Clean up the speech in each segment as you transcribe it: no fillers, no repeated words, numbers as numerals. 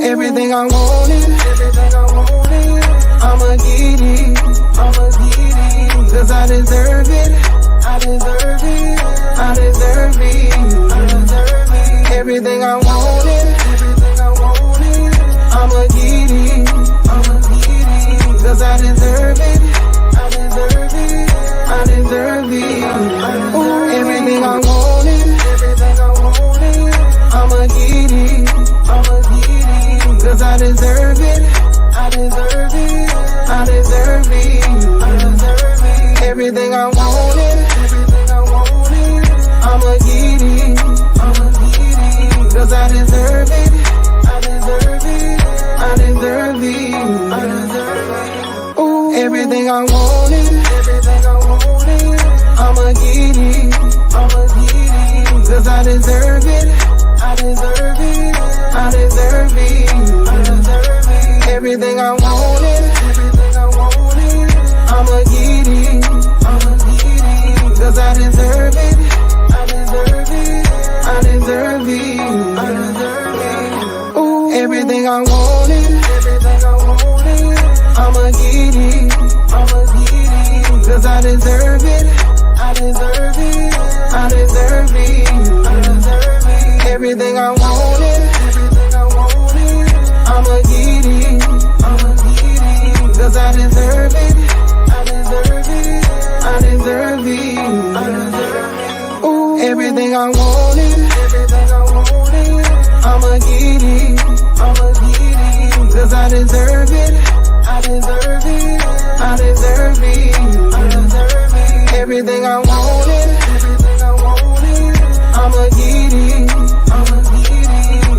Everything I wanted, I'ma get it, cause I deserve it, I deserve it, I deserve it. Everything I wanted, I'ma get it, cause I deserve it, I deserve it, I deserve it. Everything I wanted, I'ma get it, cause I deserve it, I deserve it, I deserve it. Everything I wanted, I'ma get it, cause I deserve it, I deserve it, I deserve it. Ooh, everything I wanted, I'ma get it, cause I deserve it, I deserve it, I deserve it. Everything I wanted, I'ma get it, cause I deserve it, I deserve it, I deserve it. Ooh, everything I wanted, I'ma get it, cause I deserve it, I deserve it, I deserve it. Everything I wanted, I'ma get it, cause I deserve it, I deserve it, I deserve it. Ooh, everything I wanted, I'ma get it, cause I deserve it, I deserve it, I deserve it. Everything I wanted, I'ma get it,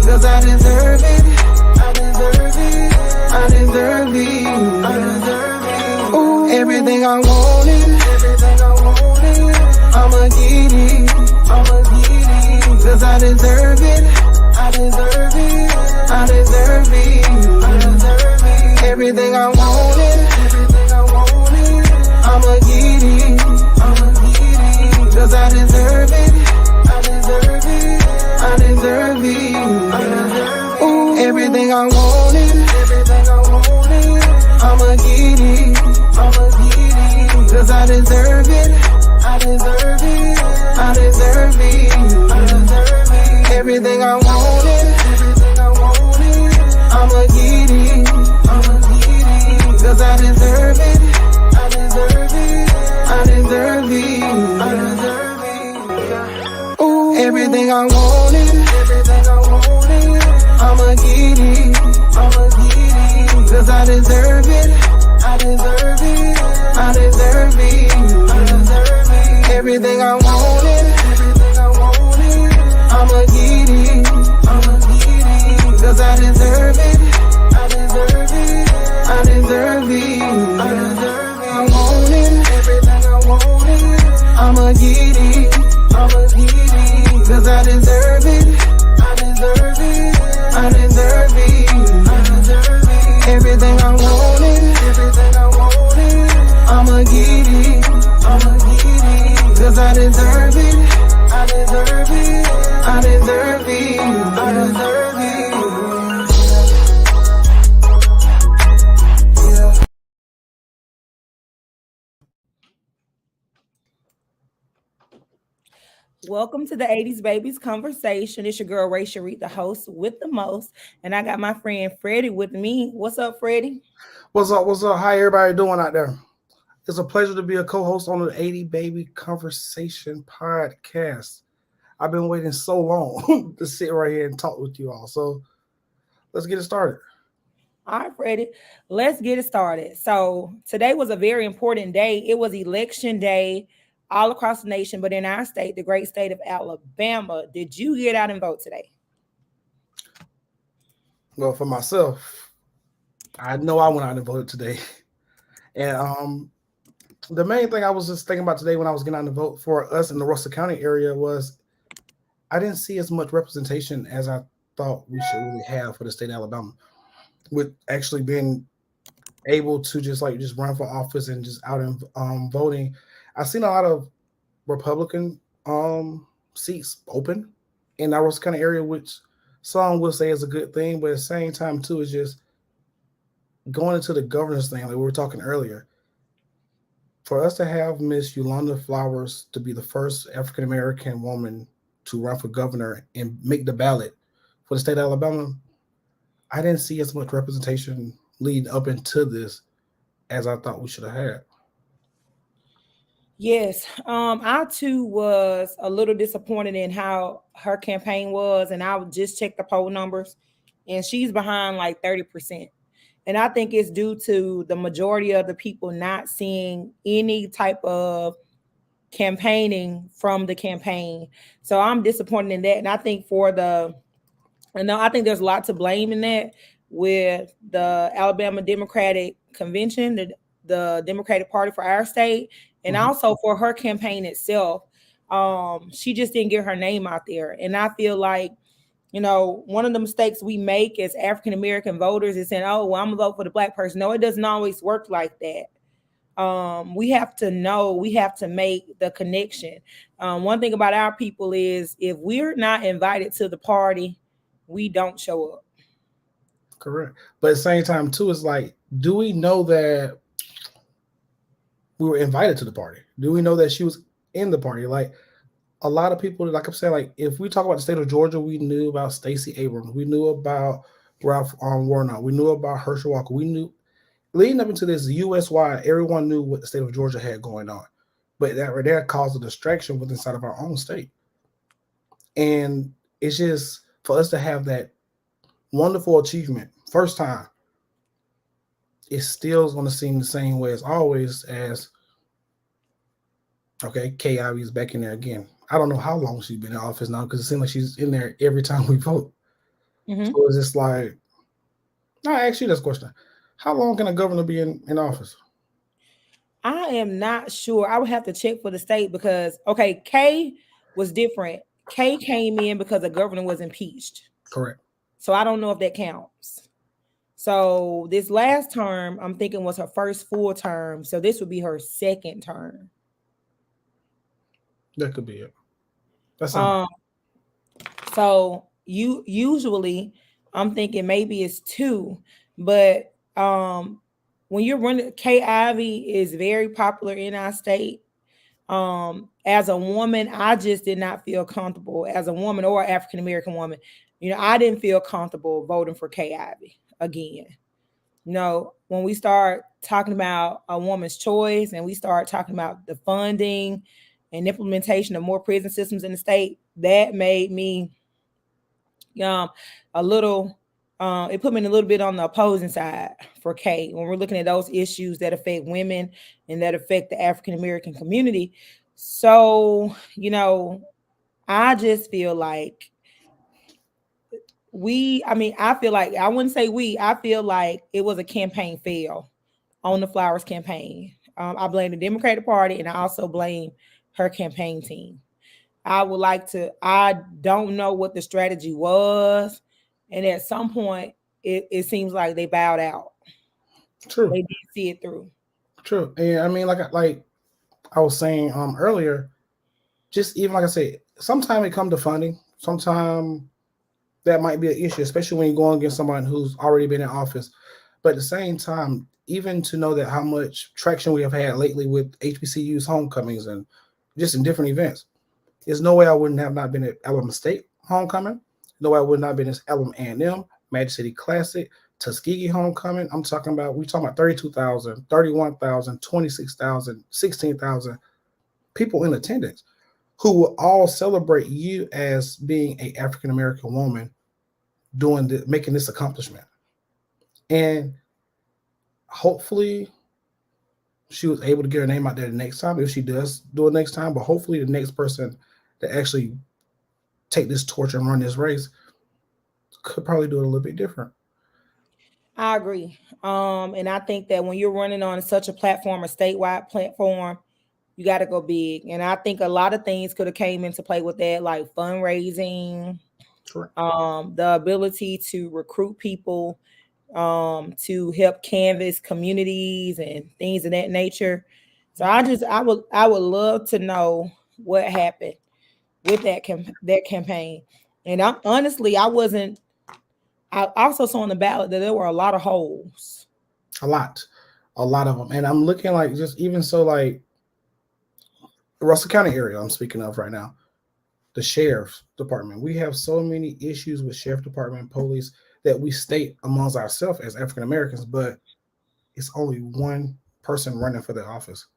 cause I deserve it, I deserve it, I deserve it. Ooh, everything I wanted, I'ma get it, cause I deserve it, I deserve it, I deserve it. Everything I wanted, I'ma get it, cause I deserve it, I deserve it, I deserve it. Ooh, everything I wanted, I'ma get it, cause I deserve it, I deserve it, I deserve it. Everything I wanted, I'ma get it, cause I deserve it, I deserve it, I deserve it. Ooh, everything I wanted, I'ma get it, cause I deserve it, I deserve it, I deserve it. Everything I wanted, I'ma get it, cause I deserve it, I deserve it, I deserve it. I want it, I'ma get it, cause I deserve it, I deserve it, I deserve it. Everything I wanted, I'ma get it, cause I deserve it, I deserve it, I deserve it, I deserve it. Welcome to the 80s Babies Conversation. It's your girl, Rachel Reed, the host with the most. And I got my friend Freddie with me. What's up, Freddie? What's up? What's up? How everybody doing out there? It's a pleasure to be a co-host on the 80 Baby Conversation podcast. I've been waiting so long to sit right here and talk with you all. So let's get it started. All right, Freddie, let's get it started. So today was a very important day. It was election day all across the nation, but in our state, the great state of Alabama. Did you get out and vote today? Well, for myself, I know I went out and voted today. And the main thing I was just thinking about today when I was getting out to vote for us in the Russell County area was I didn't see as much representation as I thought we should really have for the state of Alabama, with actually being able to just run for office and just out and voting. I've seen a lot of Republican seats open in our Russell County area, which some will say it's a good thing, but at the same time too, it's just going into the governance thing, like we were talking earlier. For us to have Miss Yolanda Flowers to be the first African American woman to run for governor and make the ballot for the state of Alabama, I didn't see as much representation leading up into this as I thought we should have had. Yes, I too was a little disappointed in how her campaign was, and I would just check the poll numbers, and she's behind like 30%. And I think it's due to the majority of the people not seeing any type of campaigning from the campaign. So I'm disappointed in that. And I think I think there's a lot to blame in that with the Alabama Democratic Convention, the Democratic Party for our state, and Mhm. also for her campaign itself. She just didn't get her name out there. And I feel like, one of the mistakes we make as African American voters is saying, oh, well, I'm gonna vote for the black person. No, it doesn't always work like that. We have to know, we have to make the connection. One thing about our people is if we're not invited to the party, we don't show up. Correct. But at the same time, too, it's like, do we know that we were invited to the party? Do we know that she was in the party? Like a lot of people, like I'm saying, like if we talk about the state of Georgia, we knew about Stacey Abrams, we knew about Ralph Warnock, we knew about Herschel Walker, we knew leading up into this U.S. wide, everyone knew what the state of Georgia had going on, but that right there caused a distraction within inside of our own state, and it's just for us to have that wonderful achievement first time. It's still going to seem the same way as always. As okay, Kay Ivey's back in there again. I don't know how long she's been in office now because it seems like she's in there every time we vote. Mm-hmm. So it's just like, no, I ask you this question: how long can a governor be in office? I am not sure. I would have to check for the state because, okay, Kay was different. Kay came in because the governor was impeached. Correct. So I don't know if that counts. So this last term, I'm thinking was her first full term. So this would be her second term. That could be it. That's so you usually I'm thinking maybe it's two, but when you're running, Kay Ivey is very popular in our state. As a woman, I just did not feel comfortable as a woman or African American woman. I didn't feel comfortable voting for Kay Ivey again. When we start talking about a woman's choice and we start talking about the funding and implementation of more prison systems in the state, that made me a little it put me a little bit on the opposing side for Kay when we're looking at those issues that affect women and that affect the African American community. So, I just feel like I feel like I wouldn't say I feel like it was a campaign fail on the Flowers campaign. I blame the Democratic Party and I also blame her campaign team. I don't know what the strategy was. And at some point, it seems like they bowed out. true. They didn't see it through. True. And I mean, like I was saying earlier, just even like I said, sometimes it comes to funding. Sometimes that might be an issue, especially when you're going against someone who's already been in office. But at the same time, even to know that how much traction we have had lately with HBCUs homecomings and just in different events, there's no way I wouldn't have not been at Alabama State homecoming. No way I would not have been at Alabama A&M, Magic City Classic, Tuskegee homecoming. We're talking about 32,000, 31,000, 26,000, 16,000 people in attendance who will all celebrate you as being an African American woman making this accomplishment. And hopefully she was able to get her name out there the next time, if she does do it next time. But hopefully the next person to actually take this torch and run this race could probably do it a little bit different. I agree. And I think that when you're running on such a platform, a statewide platform, you got to go big. And I think a lot of things could have came into play with that, like fundraising, Sure. The ability to recruit people, to help canvas communities and things of that nature. So I would love to know what happened with that campaign. And I honestly, I wasn't. I also saw on the ballot that there were a lot of holes. A lot of them. And I'm looking like just even so like the Russell County area I'm speaking of right now, the sheriff's department. We have so many issues with sheriff department, police that we state amongst ourselves as African Americans, but it's only one person running for the office.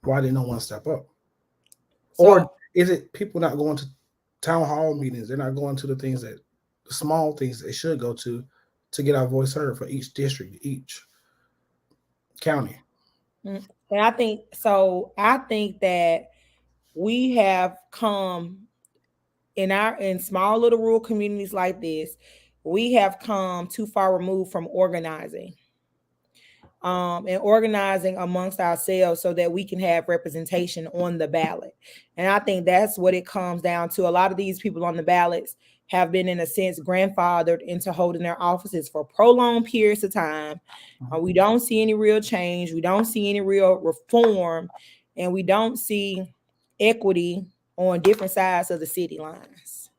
Why did no one step up? Or So is it people not going to town hall meetings? They're not going to the things that the small things they should go to get our voice heard for each district, each county. and I think so. I think that we have come in small little rural communities like this, we have come too far removed from organizing. And organizing amongst ourselves so that we can have representation on the ballot. And I think that's what it comes down to. A lot of these people on the ballots have been, in a sense, grandfathered into holding their offices for prolonged periods of time. We don't see any real change. We don't see any real reform. And we don't see equity on different sides of the city lines.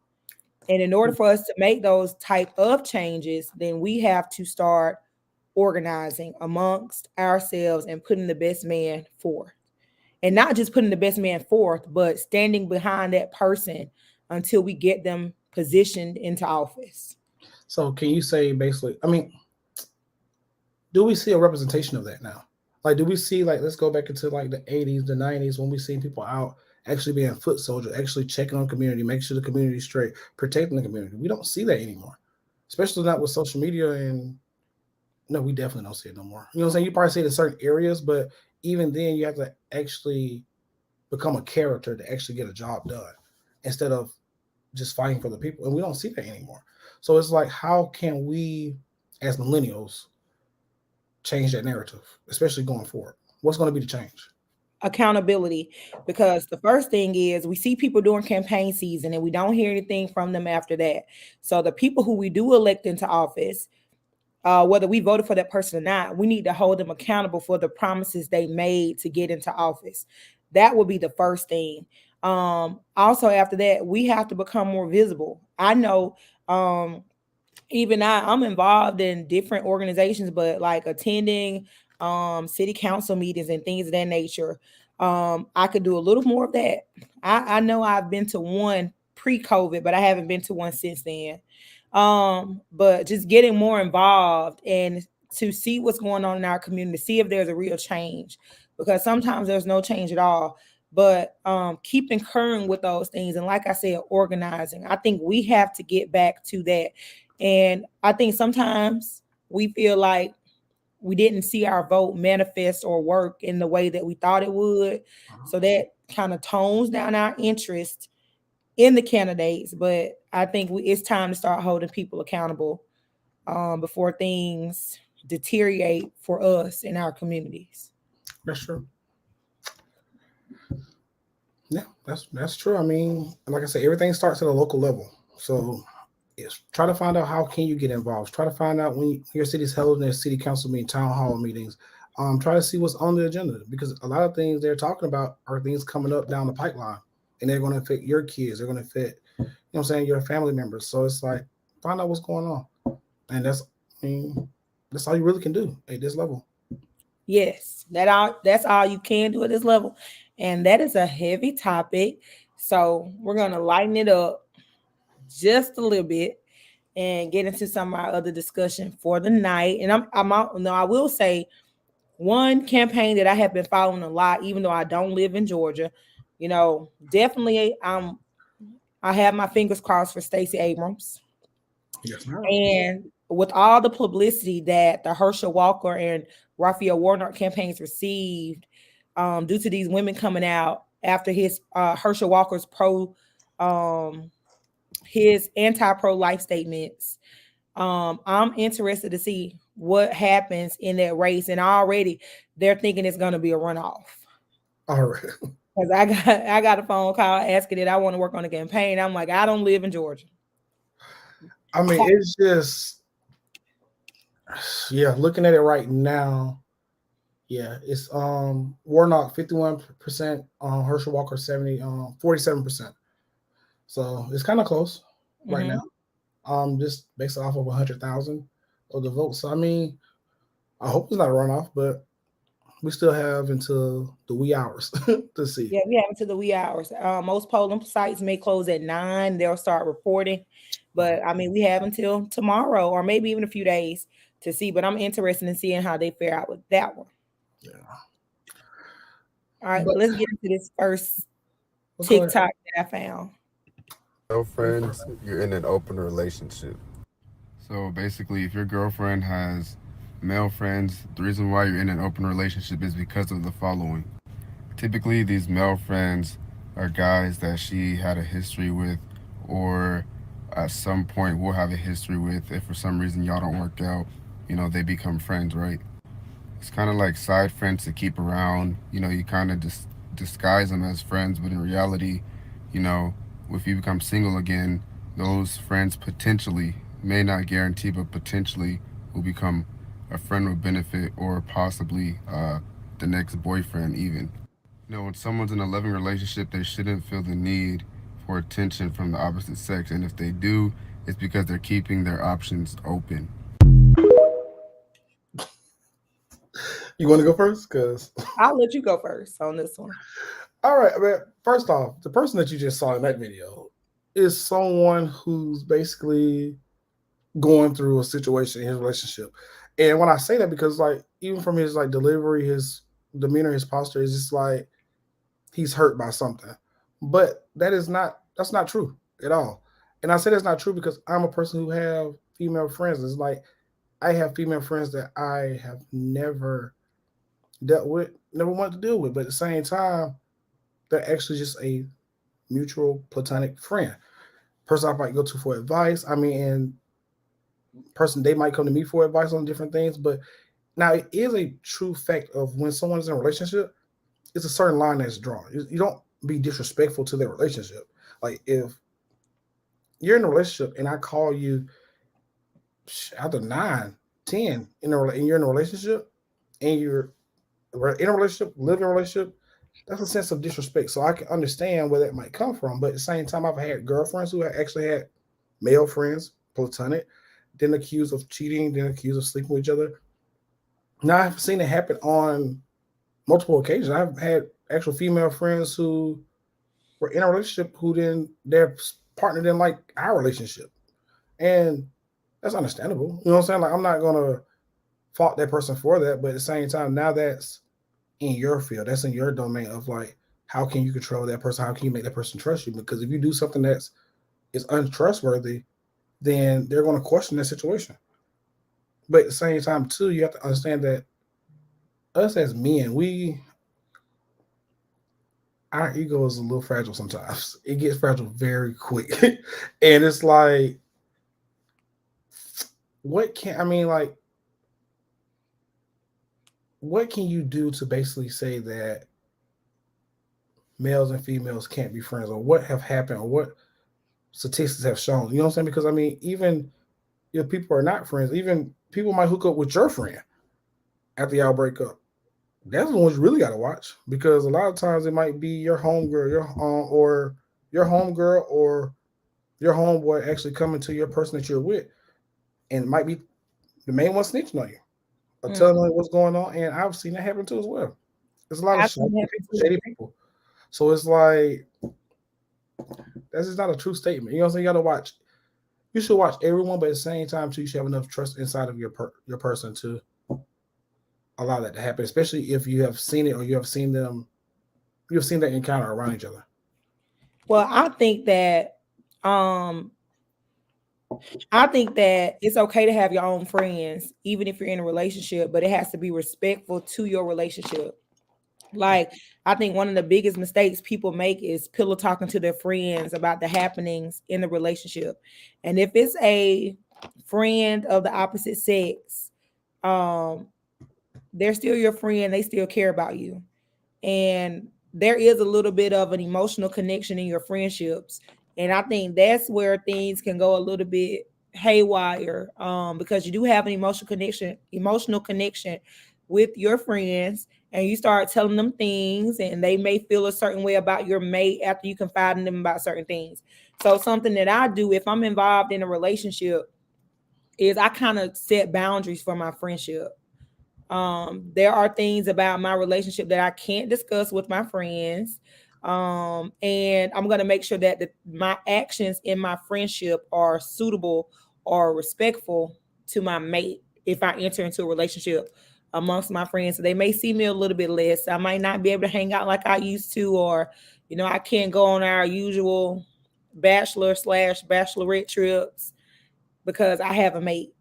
And in order for us to make those type of changes, then we have to start organizing amongst ourselves and putting the best man forth. And not just putting the best man forth, but standing behind that person until we get them positioned into office. So can you say basically, I mean, do we see a representation of that now? Like, do we see, like, let's go back into like the 80s, the 90s, when we seen people out actually being foot soldiers, actually checking on community, making sure the community's straight, protecting the community. We don't see that anymore, especially not with social media. And no, we definitely don't see it no more. You know what I'm saying? You probably see it in certain areas, but even then you have to actually become a character to actually get a job done instead of just fighting for the people. And we don't see that anymore. So it's like, how can we as millennials change that narrative, especially going forward? What's going to be the change? Accountability, because the first thing is we see people during campaign season and we don't hear anything from them after that. So the people who we do elect into office, whether we voted for that person or not, we need to hold them accountable for the promises they made to get into office. That would be the first thing. Also, after that, we have to become more visible. I know, even I'm involved in different organizations, but like attending city council meetings and things of that nature. I could do a little more of that. I know I've been to one pre-COVID, but I haven't been to one since then. But just getting more involved and to see what's going on in our community, see if there's a real change, because sometimes there's no change at all. But keep incurring with those things, and like I said, organizing. I think we have to get back to that. And I think sometimes we feel like we didn't see our vote manifest or work in the way that we thought it would. So that kind of tones down our interest in the candidates. But I think it's time to start holding people accountable before things deteriorate for us in our communities. That's true. Yeah, that's true. I mean, like I said, everything starts at a local level. So yes, try to find out how can you get involved. Try to find out when your city's held their city council meeting, town hall meetings. Try to see what's on the agenda, because a lot of things they're talking about are things coming up down the pipeline, and they're going to affect your kids. They're going to affect, you know what I'm saying, your family members. So it's like, find out what's going on, and I mean, that's all you really can do at this level. Yes, that's all you can do at this level. And that is a heavy topic. So we're gonna lighten it up just a little bit and get into some of our other discussion for the night. And I'm out. No, I will say one campaign that I have been following a lot, even though I don't live in Georgia. Definitely I have my fingers crossed for Stacey Abrams. Yes, ma'am. And with all the publicity that the Herschel Walker and Raphael Warnock campaigns received, due to these women coming out after his Herschel Walker's his anti-pro life statements, I'm interested to see what happens in that race. And already they're thinking it's going to be a runoff. All right. Because I got a phone call asking that I want to work on the campaign. I'm like, I don't live in Georgia. I mean, it's just, yeah, looking at it right now, yeah, it's Warnock 51%, Herschel Walker 47%. So it's kind of close. right now. Just based off of 100,000 of the votes. So I mean, I hope it's not a runoff, but we still have until the wee hours to see. Yeah, we have until the wee hours. Most polling sites may close at 9. They'll start reporting, but I mean, we have until tomorrow or maybe even a few days to see. But I'm interested in seeing how they fare out with that one. Yeah. All right, But let's get into this first let's go ahead. TikTok that I found. Girlfriends, you're in an open relationship. So basically, if your girlfriend has male friends, the reason why you're in an open relationship is because of the following. Typically, these male friends are guys that she had a history with, or at some point will have a history with. If for some reason y'all don't work out, they become friends, right? It's kind of like side friends to keep around. You kind of disguise them as friends, but in reality, you know, if you become single again, those friends potentially, may not guarantee, but potentially will become a friend with benefit or possibly the next boyfriend, even. When someone's in a loving relationship, they shouldn't feel the need for attention from the opposite sex. And if they do, it's because they're keeping their options open. You want to go first? Because I'll let you go first on this one. all right, I mean, first off, the person that you just saw in that video is someone who's basically going through a situation in his relationship. And when I say that, because like even from his like delivery, his demeanor, his posture, is just like he's hurt by something. But that's not true at all. And I say that's not true because I'm a person who have female friends. It's like I have female friends that I have never dealt with, never wanted to deal with. But at the same time, they're actually just a mutual platonic friend. Person I might go to for advice. I mean, and person they might come to me for advice on different things. But now it is a true fact of when someone's in a relationship, it's a certain line that's drawn. You don't be disrespectful to their relationship. Like if you're in a relationship and I call you after 9, 10 and you're in a relationship and you're in a relationship, live in a relationship, that's a sense of disrespect. So I can understand where that might come from. But at the same time, I've had girlfriends who actually had male friends, platonic, then accused of cheating, then accused of sleeping with each other. Now I've seen it happen on multiple occasions. I've had actual female friends who were in a relationship who then their partner didn't like our relationship. And that's understandable. You know what I'm saying? Like I'm not gonna fault that person for that, but at the same time, now that's in your field, that's in your domain of like how can you control that person? How can you make that person trust you? Because if you do something that's is untrustworthy, then they're going to question that situation. But at the same time, too, you have to understand that us as men, our ego is a little fragile sometimes. It gets fragile very quick. And it's like, what can you do to basically say that males and females can't be friends, or what have happened, or what statistics have shown? You know what I'm saying? Because I mean, even if people are not friends, even people might hook up with your friend after y'all break up. That's the ones you really got to watch, because a lot of times it might be your homegirl, or your homegirl, or your homeboy actually coming to your person that you're with, and it might be the main one snitching on you or telling them what's going on. And I've seen that happen too as well. There's a lot of shady people. So it's like that's just not a true statement. You know what I'm saying? You got to watch. You should watch everyone, but at the same time, too, you should have enough trust inside of your person to allow that to happen, especially if you have seen it or you have seen them, you have seen that encounter around each other. Well, I think that it's okay to have your own friends, even if you're in a relationship, but it has to be respectful to your relationship. Like, I think one of the biggest mistakes people make is pillow talking to their friends about the happenings in the relationship. And if it's a friend of the opposite sex, they're still your friend. They still care about you. And there is a little bit of an emotional connection in your friendships. And I think that's where things can go a little bit haywire, because you do have an emotional connection with your friends. and you start telling them things, and they may feel a certain way about your mate after you confide in them about certain things. So something that I do if I'm involved in a relationship is I kind of set boundaries for my friendship. There are things about my relationship that I can't discuss with my friends. And I'm going to make sure that my actions in my friendship are suitable or respectful to my mate if I enter into a relationship amongst my friends. So they may see me a little bit less. I might not be able to hang out like I used to, or, I can't go on our usual bachelor/bachelorette trips because I have a mate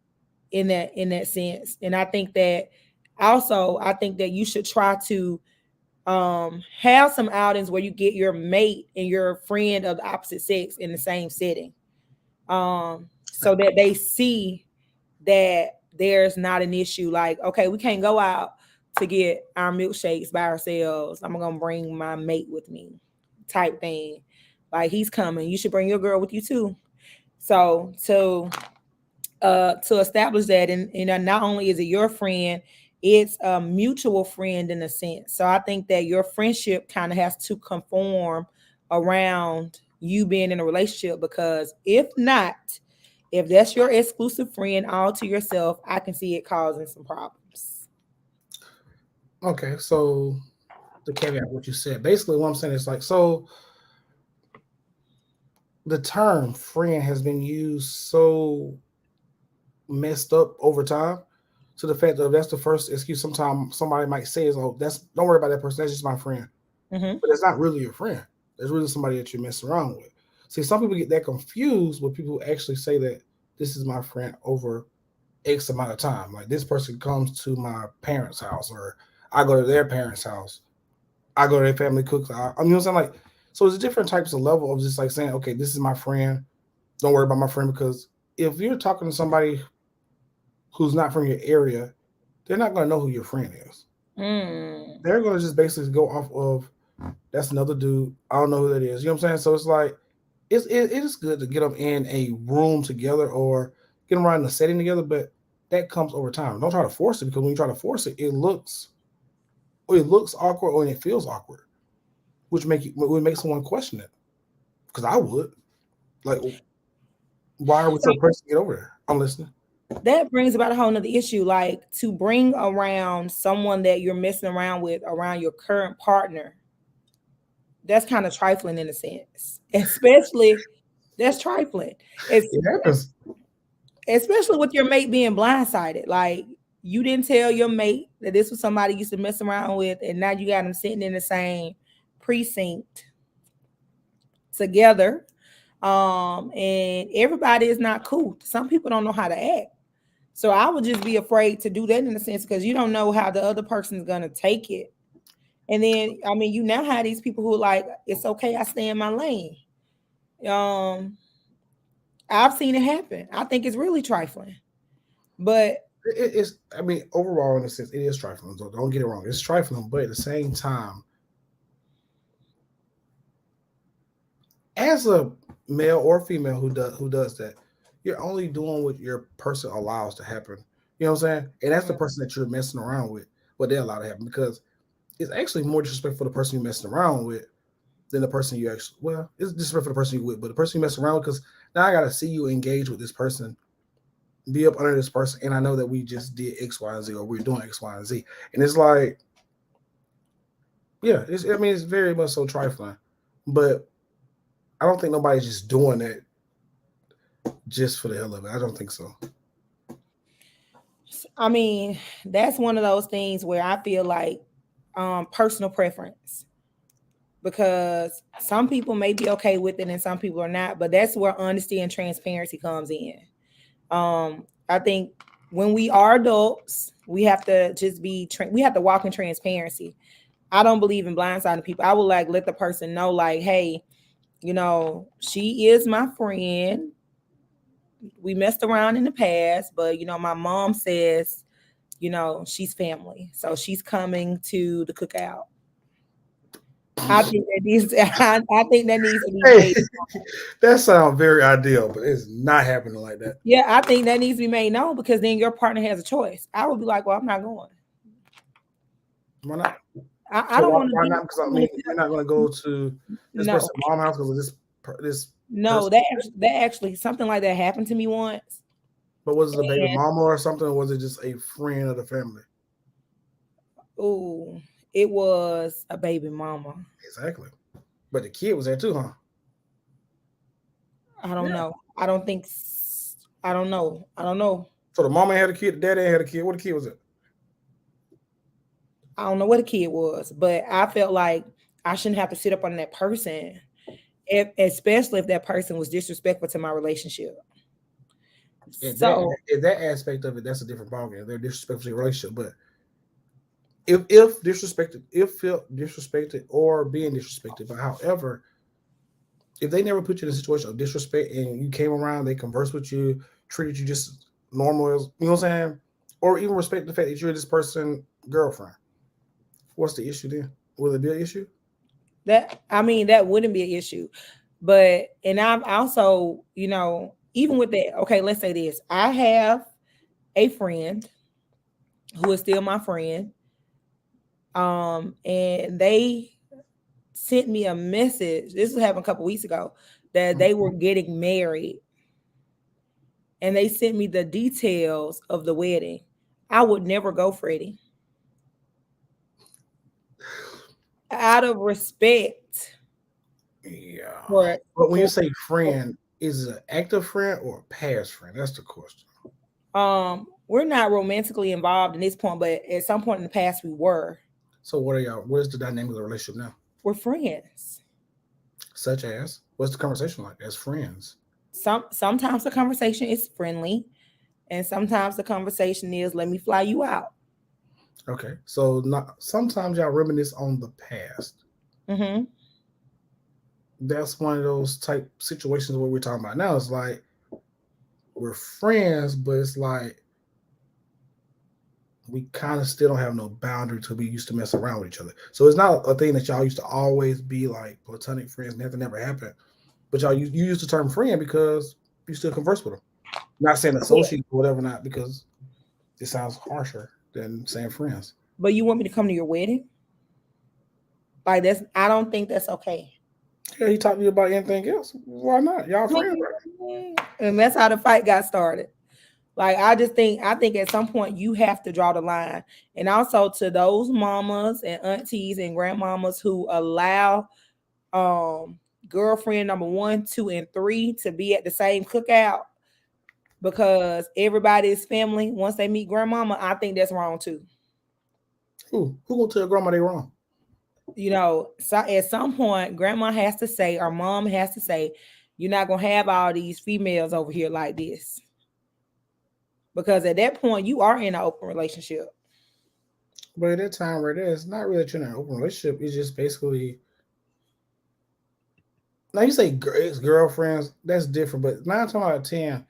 in that sense. And I think that you should try to have some outings where you get your mate and your friend of the opposite sex in the same setting, so that they see that there's not an issue. Like, okay, we can't go out to get our milkshakes by ourselves. I'm gonna bring my mate with me, type thing. Like, he's coming, you should bring your girl with you too. So to establish that, and not only is it your friend, it's a mutual friend in a sense. So I think that your friendship kind of has to conform around you being in a relationship, because if not, if that's your exclusive friend all to yourself, I can see it causing some problems. Okay, so the caveat what you said, basically what I'm saying is like, so the term friend has been used so messed up over time, to the fact that that's the first excuse sometimes somebody might say is, oh, that's, don't worry about that person, that's just my friend. Mm-hmm. But it's not really your friend. It's really somebody that you're messing around with. See, some people get that confused with people who actually say that this is my friend over X amount of time. Like, this person comes to my parents' house, or I go to their parents' house, I go to their family cooks. I mean, what I'm saying, like, so it's different types of level of just like saying, okay, this is my friend, don't worry about my friend. Because if you're talking to somebody who's not from your area, they're not going to know who your friend is. They're going to just basically go off of, that's another dude, I don't know who that is. You know what I'm saying? So it's like, it is good to get them in a room together or get them around in a setting together, but that comes over time. Don't try to force it, because when you try to force it, it looks awkward, or it feels awkward, which would make someone question it. Because I would. Like, why are we so pressed to get over there? I'm listening. That brings about a whole nother issue. Like, to bring around someone that you're messing around with around your current partner, that's kind of trifling in a sense. Especially, that's trifling. It happens. Especially with your mate being blindsided. Like, you didn't tell your mate that this was somebody you used to mess around with, and now you got them sitting in the same precinct together. And everybody is not cool. Some people don't know how to act. So I would just be afraid to do that in a sense, because you don't know how the other person is going to take it. And then, I mean, you now have these people who are like, it's okay, I stay in my lane. I've seen it happen. I think it's really trifling. But it's, I mean, overall, in a sense, it is trifling. So don't get it wrong. It's trifling, but at the same time, as a male or female who does that, you're only doing what your person allows to happen. You know what I'm saying? And that's the person that you're messing around with, what they allow to happen, because it's actually more disrespectful for the person you're messing around with than the person you actually, well, it's disrespectful for the person you with, but the person you mess around with, because now I got to see you engage with this person, be up under this person, and I know that we just did X, Y, and Z, or we're doing X, Y, and Z. And it's like, yeah, I mean, it's very much so trifling, but I don't think nobody's just doing that just for the hell of it. I don't think so. I mean, that's one of those things where I feel like personal preference, because some people may be okay with it and some people are not, but that's where honesty and transparency comes in. I think when we are adults, we have to just we have to walk in transparency. I don't believe in blindsiding people. I would like let the person know, like, hey, she is my friend. We messed around in the past, but my mom says, she's family, so she's coming to the cookout. I think that needs to be made. That sounds very ideal, but it's not happening like that. Yeah, I think that needs to be made known, because then your partner has a choice. I would be like, well, I'm not going. Why not? I So don't want to why be. not? Because I mean, you're not going to go to this No, person's mom house because of this no, person. that actually something like that happened to me once. But was it a baby And mama or something, or was it just a friend of the family? ooh, it was a baby mama. Exactly. But the kid was there too, huh? I don't know. I don't think. I don't know. I don't know. So the mama had a kid, the daddy had a kid. What the kid was it? I don't know what the kid was, but I felt like I shouldn't have to sit up on that person, especially if that person was disrespectful to my relationship. So In that aspect of it, that's a different ballgame. They're disrespectful to your relationship. But if disrespected, if felt disrespected or being disrespected, but however, if they never put you in a situation of disrespect and you came around, they conversed with you, treated you just normal as you know what I'm saying, or even respect the fact that you're this person's girlfriend, what's the issue then? Will it be an issue? that wouldn't be an issue. But and I'm also, even with that, okay, let's say this. I have a friend who is still my friend. And they sent me a message. This was happened a couple weeks ago that they were getting married, and they sent me the details of the wedding. I would never go, Freddie, out of respect Yeah. for. But when you say friend, is it an active friend or a past friend? That's the question. We're not romantically involved in this point, but at some point in the past we were. So what are y'all? What is the dynamic of the relationship now? We're friends. Such as, what's the conversation like as friends? Sometimes the conversation is friendly, and sometimes the conversation is, let me fly you out. Okay, so not sometimes y'all reminisce on the past. Mm-hmm. That's one of those type situations what we're talking about now. It's like we're friends, but it's like we kind of still don't have no boundary to be used to mess around with each other. So it's not a thing that y'all used to always be like platonic friends, nothing never happened. But y'all you use the term friend because you still converse with them. Not saying associate or whatever, not because it sounds harsher than saying friends. But you want me to come to your wedding? Like I don't think that's okay. Yeah, he talked to you about anything else. Why not? Y'all friends, right? And that's how the fight got started. Like I think at some point you have to draw the line. And also to those mamas and aunties and grandmamas who allow girlfriend number 1, 2, and 3 to be at the same cookout because everybody is family once they meet grandmama, I think that's wrong too. Who gonna tell grandma they wrong? So at some point, grandma has to say, or mom has to say, you're not gonna have all these females over here like this. Because at that point, you are in an open relationship. But at that time right there, it's not really that you're in an open relationship. It's just basically now you say ex girlfriends, that's different. But 9 times out of 10,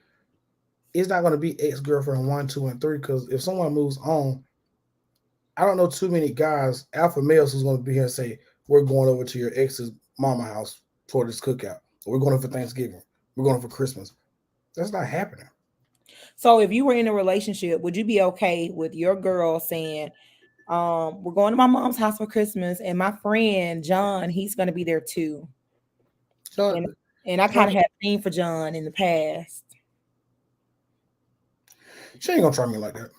it's not going to be ex girlfriend 1, 2, and 3 because if someone moves on, I don't know too many guys, alpha males, who's going to be here and say we're going over to your ex's mama house for this cookout. Or we're going over for Thanksgiving. We're going over for Christmas. That's not happening. So if you were in a relationship, would you be okay with your girl saying, we're going to my mom's house for Christmas, and my friend John, he's going to be there too. John, And I kind of had a thing for John in the past. She ain't gonna try me like that.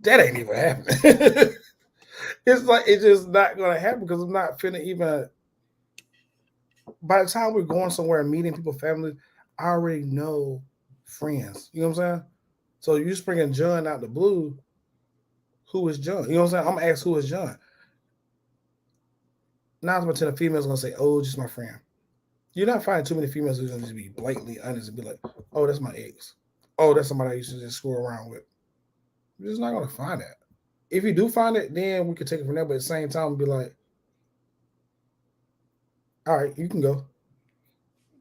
That ain't even happening. It's like it's just not gonna happen because I'm not finna even. By the time we're going somewhere and meeting people, family, I already know friends. You know what I'm saying? So you just bringing John out the blue. Who is John? You know what I'm saying? I'm gonna ask who is John. 9 times out of 10, a female's gonna say, "Oh, just my friend." You're not finding too many females who's gonna just be blatantly honest and be like, "Oh, that's my ex. Oh, that's somebody I used to just screw around with." You're just not gonna find that. If you do find it, then we could take it from there. But at the same time, be like, "All right, you can go,"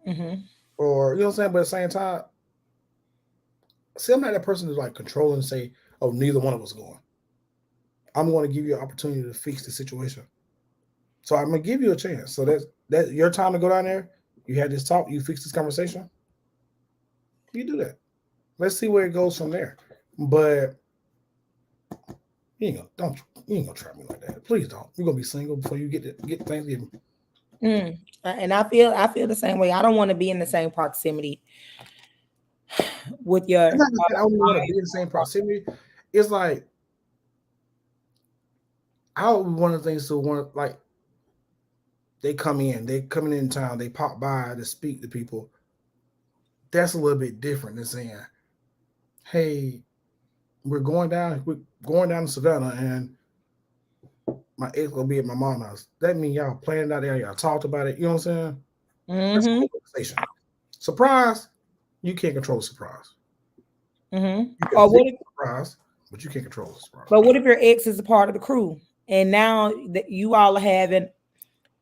Mm-hmm. or you know what I'm saying. But at the same time, see, I'm not that person who's like controlling and say, "Oh, neither one of us going." I'm going to give you an opportunity to fix the situation. So I'm gonna give you a chance. So that's your time to go down there. You had this talk. You fix this conversation. You do that. Let's see where it goes from there. But You ain't gonna try me like that. Please don't. You're gonna be single before you get Thanksgiving. And I feel the same way. I don't want to be in the same proximity with your. It's not that I only want to be in the same proximity. It's like I one of the things to want like they coming in town, they pop by to speak to people. That's a little bit different than saying, "Hey, we're going down to Savannah, and my ex gonna be at my mom's house." That means y'all planned out there, y'all talked about it. You know what I'm saying? That's a conversation. Surprise, you can't control the surprise. You can Or what if, surprise, but you can't control the surprise. but what if your ex is a part of the crew, and now that you all are having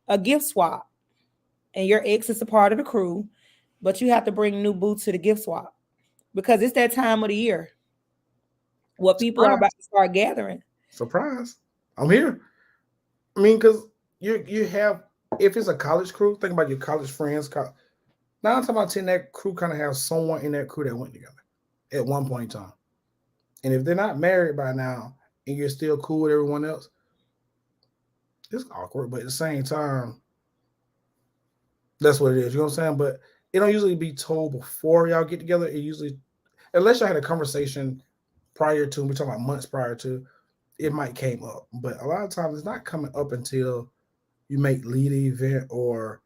a gift swap, and your ex is a part of the crew, but you have to bring new boots to the gift swap because it's that time of the year where people are about to start gathering. Surprise, I'm here. I mean, because you have, if it's a college crew, think about your college friends. 9 times out of 10, that crew kind of has someone in that crew that went together at one point in time. And if they're not married by now and you're still cool with everyone else, it's awkward. But at the same time, that's what it is. You know what I'm saying? But it don't usually be told before y'all get together. It usually, unless y'all had a conversation prior to, we're talking about months prior to, it might came up. But a lot of times it's not coming up until you make lead event or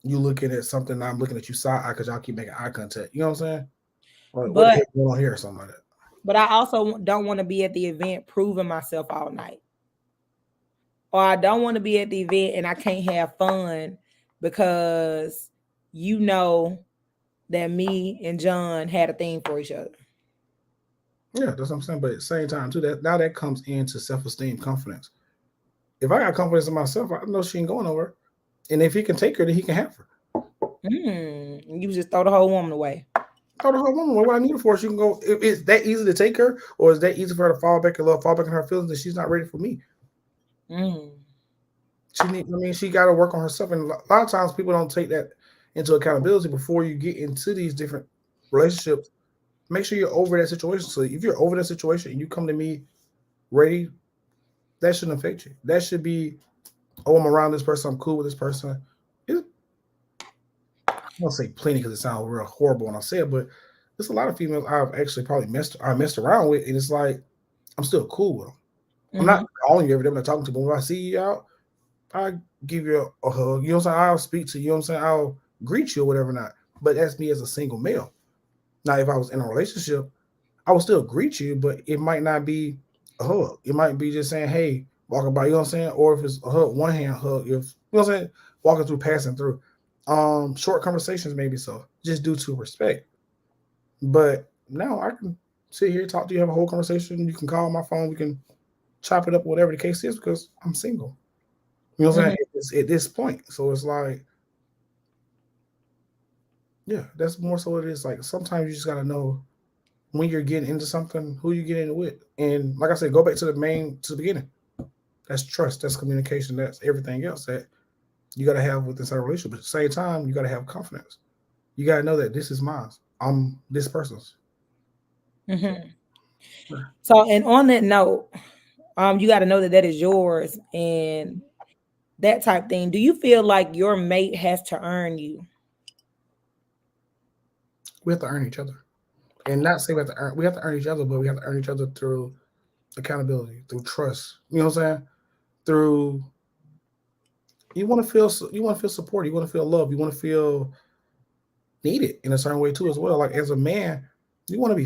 you looking at something. I'm looking at you side eye because y'all keep making eye contact. You know what I'm saying? Like, what the heck going on here or something like that. But I also don't want to be at the event proving myself all night. Or I don't want to be at the event and I can't have fun because you know that me and John had a thing for each other. Yeah, that's what I'm saying. But at the same time, too, that comes into self-esteem, confidence. If I got confidence in myself, I know she ain't going nowhere. And if he can take her, then he can have her. You just throw the whole woman away. Throw the whole woman away. What I need her for? She can go. If it's that easy to take her, or is that easy for her to fall back in love, fall back in her feelings, and she's not ready for me? She got to work on herself. And a lot of times people don't take that into accountability before you get into these different relationships. Make sure you're over that situation. So if you're over that situation and you come to me ready, that shouldn't affect you. That should be, oh, I'm around this person. I'm cool with this person. I won't say plenty because it sounds real horrible when I say it, but there's a lot of females I've actually probably messed around with, and it's like I'm still cool with them. I'm not calling you every day. I'm not talking to you, but when I see you out, I give you a hug. You know what I'm saying? I'll speak to you. You know what I'm saying? I'll greet you or whatever not. But that's me as a single male. Now, if I was in a relationship, I would still greet you, but it might not be a hug. It might be just saying, hey, walking by, you know what I'm saying? Or if it's a hug, one hand hug, if you know what I'm saying, walking through, passing through. Short conversations, maybe so, just due to respect. But now I can sit here, talk to you, have a whole conversation. You can call my phone, we can chop it up, whatever the case is, because I'm single. You know what I'm saying? It's at this point. So it's like, yeah, that's more so it is. Like sometimes you just gotta know when you're getting into something, who you get into with. And like I said, go back to the beginning. That's trust, that's communication, that's everything else that you gotta have with inside a relationship. But at the same time, you gotta have confidence. You gotta know that this is mine. I'm this person's. So, and on that note, you got to know that is yours and that type thing. Do you feel like your mate has to earn you? We have to earn each other, and not say we have to earn each other, but we have to earn each other through accountability, through trust. You know what I'm saying? Through you want to feel supported, you want to feel loved, you want to feel needed in a certain way too as well. Like as a man, you want to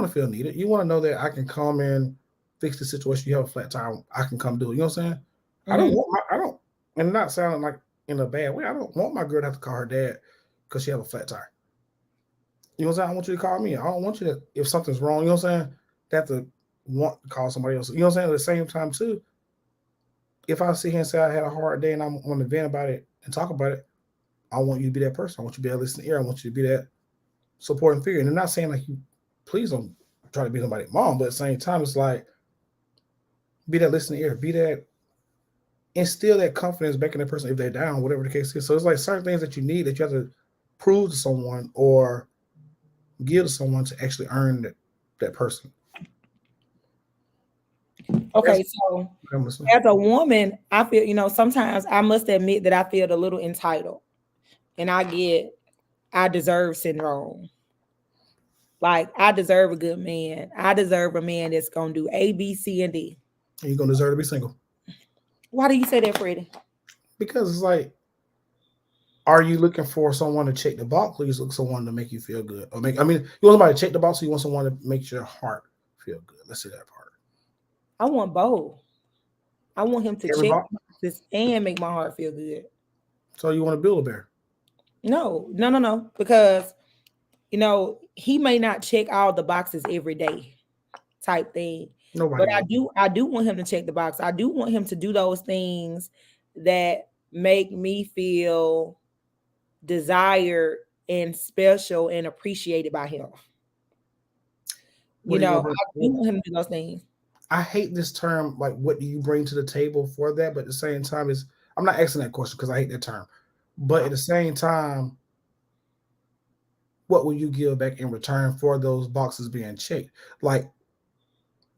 feel needed. You want to know that I can come and fix the situation. You have a flat tire, I can come do it. You know what I'm saying? I don't, and not sounding like in a bad way. I don't want my girl to have to call her dad because she have a flat tire. You know what I'm saying? I want you to call me. I don't want you to, if something's wrong, you know what I'm saying, to have to want to call somebody else. You know what I'm saying? At the same time too, if I sit here and say I had a hard day and I'm on the vent about it and talk about it, I want you to be that person. I want you to be that listening ear. I want you to be that supporting figure. And I'm not saying like you, please don't try to be somebody's mom, but at the same time, it's like be that listening ear, be that, instill that confidence back in that person if they're down, whatever the case is. So it's like certain things that you need that you have to prove to someone or give to someone to actually earn that person. Okay, so as a woman, I feel, you know, sometimes I must admit that I feel a little entitled, and I deserve syndrome. Like, I deserve a good man. I deserve a man that's gonna do A, B, C, and D. You're gonna deserve to be single. Why do you say that, Freddie? Because it's like, are you looking for someone to check the box, or you look for someone to make you feel good? Or make, I mean, you want somebody to check the box, or you want someone to make your heart feel good? Let's see that part. I want both. I want him to Every check box? this and make my heart feel good. So you want to build a bear? No, because you know he may not check all the boxes every day, type thing. Nobody. But I do want him to check the box. I do want him to do those things that make me feel desired and special and appreciated by him. You know, I do want him to do those things. I hate this term, like, what do you bring to the table for that? But at the same time, I'm not asking that question because I hate that term. But at the same time, what will you give back in return for those boxes being checked? Like,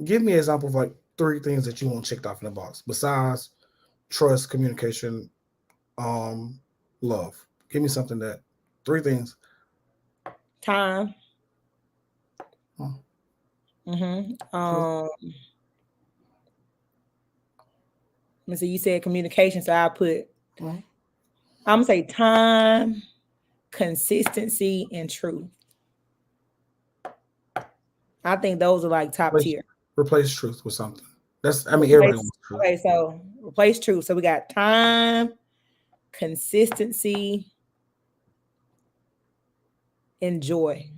give me an example of like 3 things that you want checked off in the box besides trust, communication, love. Give me something 3 things. Time. Huh. Let me see. You said communication, so I put. I'm gonna say time, consistency, and truth. I think those are like top tier. Replace truth with something. Everybody wants truth. Okay, so replace truth. So we got time, consistency, and joy.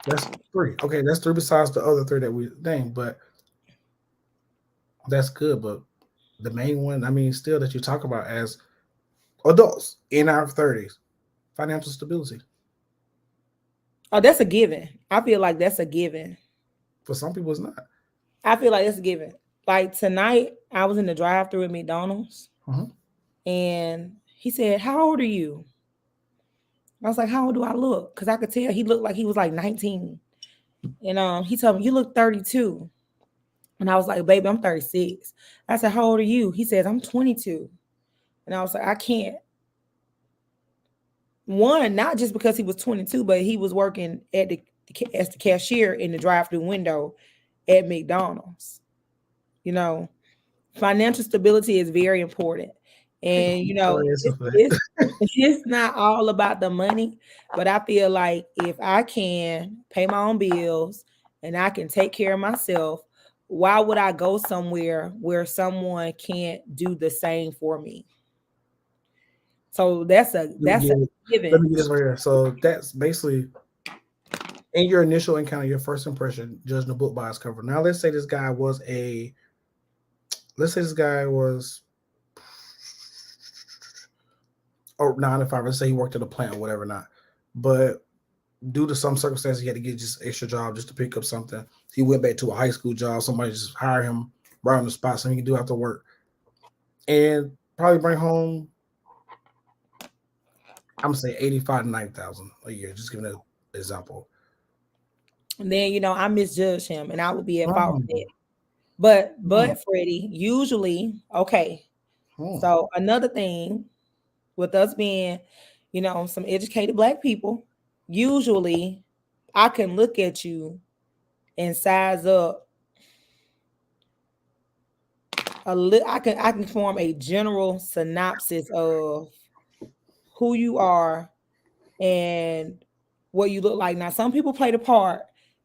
That's 3. Okay, that's 3 besides the other 3 that we named, but that's good. But the main one, still that you talk about as adults in our 30s, financial stability. Oh, that's a given. I feel like that's a given. For some people, it's not. I feel like it's a given. Like tonight, I was in the drive-thru at McDonald's, and he said, "How old are you?" I was like, "How old do I look?" Because I could tell he looked like he was like 19. And he told me, "You look 32." And I was like, "Baby, I'm 36." I said, "How old are you?" He says, "I'm 22." And I was like, "I can't." One, not just because he was 22, but he was working as the cashier in the drive-thru window at McDonald's. You know, financial stability is very important. And, you know, it's not all about the money, but I feel like if I can pay my own bills and I can take care of myself, why would I go somewhere where someone can't do the same for me? So that's a given. Let me get this right here. So that's basically in your initial encounter, your first impression, judging a book by its cover. Now, let's say this guy was or 9 to 5. Let's say he worked at a plant or whatever, not. But due to some circumstances, he had to get just extra job just to pick up something. He went back to a high school job. Somebody just hired him right on the spot, so he can do after work, and probably bring home, I'm gonna say 85 to 90,000 a year. Just giving an example. And then, you know, I misjudged him, and I would be at fault for that. But Freddie, usually, okay. So another thing with us being, you know, some educated Black people, usually I can look at you and size up a little. I can form a general synopsis of who you are and what you look like. Now, some people play the part,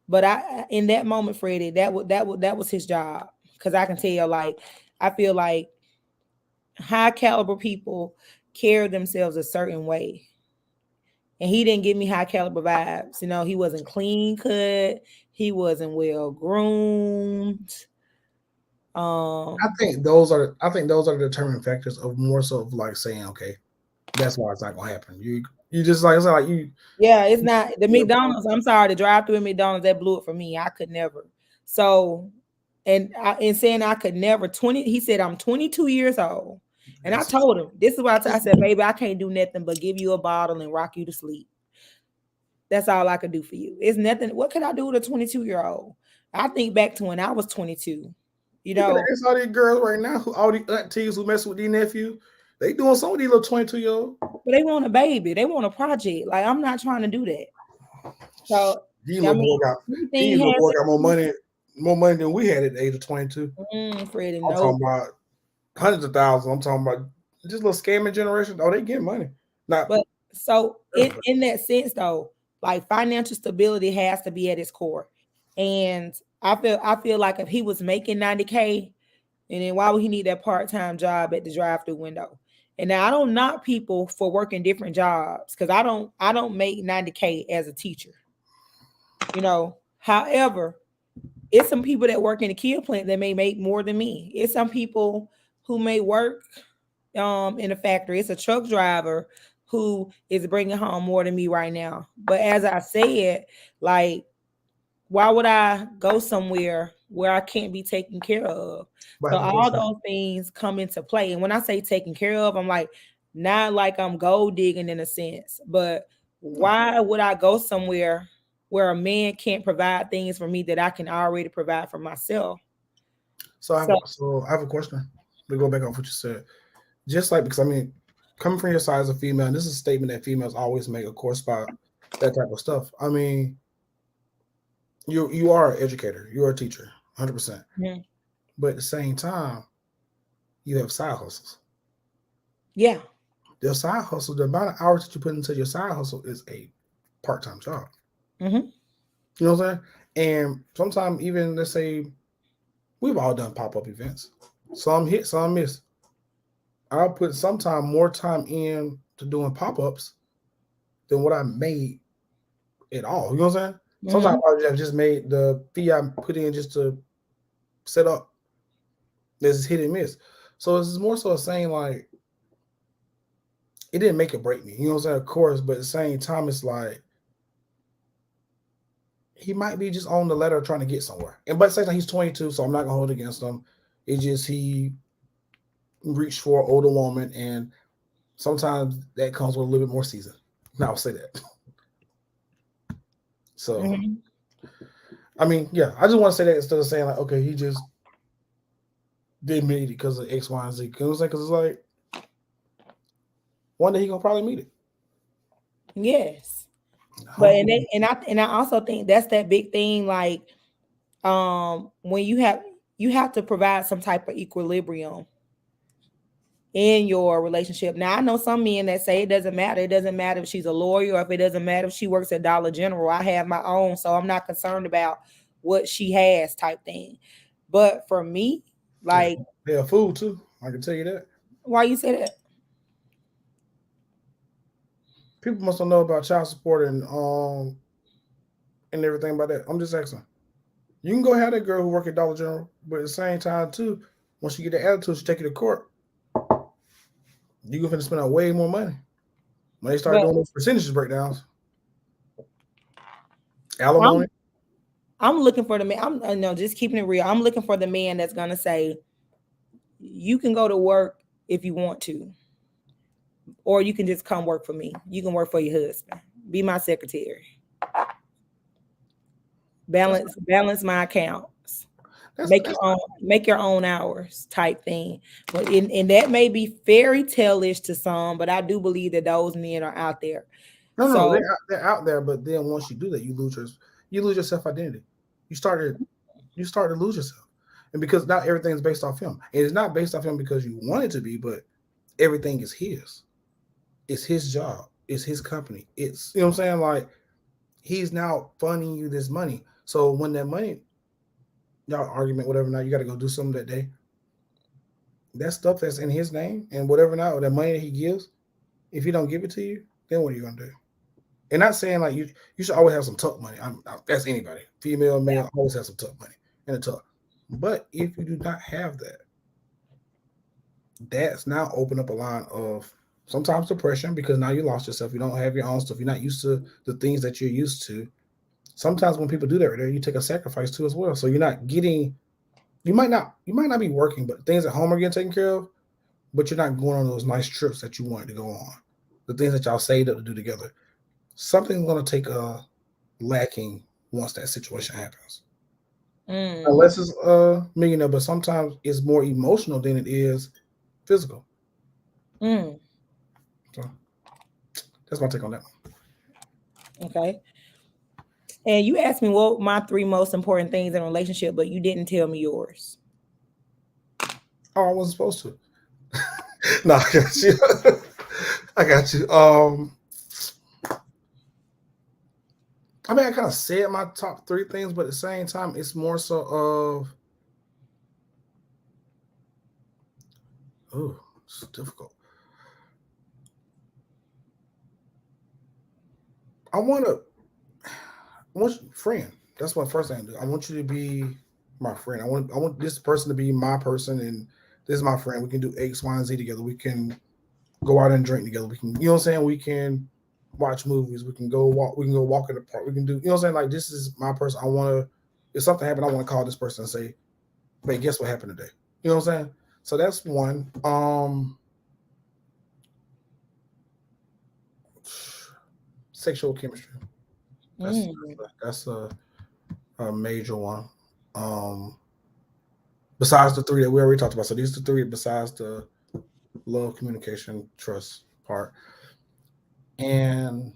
but in that moment, Freddie, that was his job, because I can tell, like, I feel like high caliber people carry themselves a certain way, and he didn't give me high caliber vibes. You know, he wasn't clean cut, he wasn't well groomed. I think those are the determining factors of more so of like saying, okay, that's why it's not gonna happen. You just like, it's like you. Yeah, it's not the McDonald's. I'm sorry, the drive-through at McDonald's, that blew it for me. I could never. So, and saying I could never. He said I'm 22 years old, and I told him, this is what I said, baby, I can't do nothing but give you a bottle and rock you to sleep. That's all I could do for you. It's nothing. What could I do with a 22-year-old? I think back to when I was 22. You better know, ask all these girls right now, all the aunties who mess with these nephews, they doing some of these little 22-year-old. but they want a baby. They want a project. Like I'm not trying to do that. So These I little mean, boy got everything these little has boy got more money than we had at the age of 22. Freddie, I'm no. talking about hundreds of thousands. I'm talking about just little scamming generation. Oh, they get money. Not But so in that sense though, like financial stability has to be at its core. And I feel like if he was making 90K, and then why would he need that part-time job at the drive-through window? And now I don't knock people for working different jobs because I don't make 90K as a teacher. You know, however, it's some people that work in the kill plant that may make more than me. It's some people who may work in a factory. It's a truck driver who is bringing home more than me right now. But as I said, like, why would I go somewhere where I can't be taken care of? but I So have a all question. those things come into play. And when I say taken care of, I'm like, not like I'm gold digging in a sense, but why would I go somewhere where a man can't provide things for me that I can already provide for myself? So So I have a question. We go back off what you said. Just like because I mean, coming from your side as a female, and this is a statement that females always make, of course, about that type of stuff. I mean, you are an educator, you are a teacher, 100%. yeah, But at the same time, you have side hustles. yeah. Your side hustle, the amount of hours that you put into your side hustle is a part-time job. Mm-hmm. You know what I'm saying? And sometimes even let's say we've all done pop-up events. Some hit, some miss. I'll put sometime more time in to doing pop-ups than what I made at all. You know what I'm saying? Sometimes I just made the fee I put in just to set up. There's hit and miss. So it's more so saying like it didn't make it break me. You know what I'm saying? Of course, but at the same time, it's like he might be just on the ladder trying to get somewhere. And but at the same time, he's 22, so I'm not gonna hold against him. It's just he reached for an older woman, and sometimes that comes with a little bit more season. Now I'll say that. So I mean, yeah, I just want to say that instead of saying like, okay, he just didn't meet it because of X, Y, and Z. Because it's like one day he gonna probably meet it. Yes. But and I also think that's that big thing, like when you have to provide some type of equilibrium in your relationship. Now I know some men that say it doesn't matter. It doesn't matter if she's a lawyer or if it doesn't matter if she works at Dollar General. I have my own, so I'm not concerned about what she has type thing. But for me, like they're a fool too. I can tell you that. Why you say that? People must not know about child support and everything about that. I'm just asking. You can go have that girl who work at Dollar General, but at the same time too, once you get the attitude, she take you to court. You gonna spend out way more money when they start doing those percentages breakdowns. Alimony. I'm looking for the man. I'm no, just keeping it real. I'm looking for the man that's gonna say, you can go to work if you want to, or you can just come work for me. You can work for your husband. Be my secretary. Balance my accounts. Make your own hours type thing. But and that may be fairy tale-ish to some, but I do believe that those men are out there. No, they're out there. But then once you do that, you lose your self identity. You start to lose yourself, and because not everything is based off him. It is not based off him because you want it to be, but everything is his. It's his job. It's his company. It's, you know what I'm saying? Like he's now funding you this money. So when that money, y'all argument, whatever, now you got to go do something that day. That stuff that's in his name and whatever now, or that money that he gives, if he don't give it to you, then what are you gonna do? And not saying like you should always have some tuck money. That's anybody, female, male, always have some tuck money and a tuck. But if you do not have that, that's now open up a line of sometimes depression because now you lost yourself. You don't have your own stuff. You're not used to the things that you're used to. Sometimes when people do that right there, you take a sacrifice too as well. So you're not getting, you might not be working, but things at home are getting taken care of, but you're not going on those nice trips that you wanted to go on. The things that y'all saved up to do together. Something's going to take a lacking once that situation happens. Mm, unless it's millionaire. But sometimes it's more emotional than it is physical. mm, So that's my take on that. okay. And you asked me what my three most important things in a relationship, but you didn't tell me yours. Oh, I wasn't supposed to. No, I got you. I got you. I mean, I kind of said my top three things, but at the same time, it's more so of, oh, it's difficult. I want to, I want you, friend. That's my first thing to do. I want you to be my friend. I want this person to be my person, and this is my friend. We can do X, Y, and Z together. We can go out and drink together. We can, you know what I'm saying? We can watch movies. We can go walk. We can go walk in the park. We can do, you know what I'm saying? Like this is my person. I want to. If something happened, I want to call this person and say, "Wait, guess what happened today?" You know what I'm saying? So that's one. Sexual chemistry. That's Mm, that's a major one. Um, besides the three that we already talked about. So these are the three besides the love, communication, trust part, and